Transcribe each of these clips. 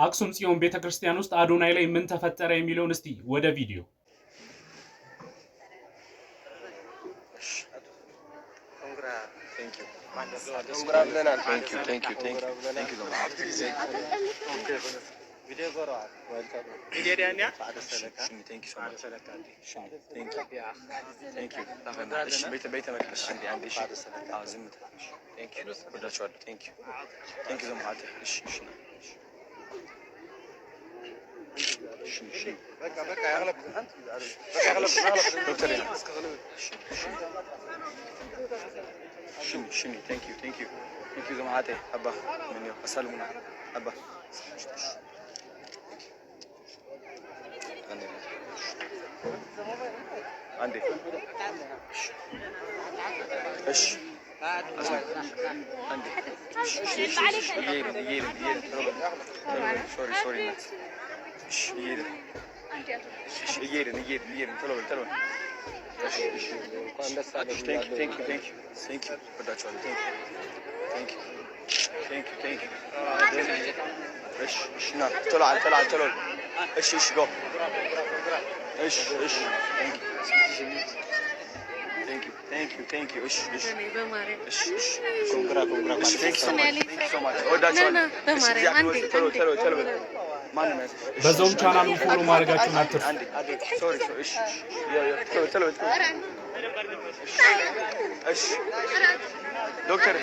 አክሱም ጽዮን ቤተክርስቲያን ውስጥ አዶናይ ላይ ምን ተፈጠረ የሚለውን እስቲ ወደ ቪዲዮ Video go on. Welcome. Video Dania. Thank you so much. Thank you. بيت مكبس عندي شيء. عازمت. Thank you. بدأ شوال. Thank you. Thank you زمحات. شنو. بقى يغلب أنت. بقى يغلب دكتور. شنو. Thank you. Thank you زمحات. أبا مني أسلمنا. أبا. عندي ايش عندي ييري سوري ييري تلو thank you بدأت شوي thank you ايش نعم طلع ايش جو ايش thank you ايش كونغرا thank you so much تلو በዛውም ቻናሉን ፎሎ ማድረጋችሁን አትርሱ ሶሪ እሺ ተለو እሺ دكتور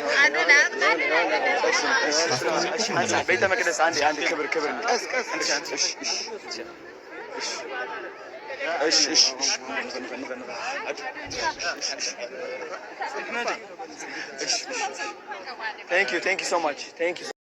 بيت مقدس عندي كبر ايش thank you so much thank you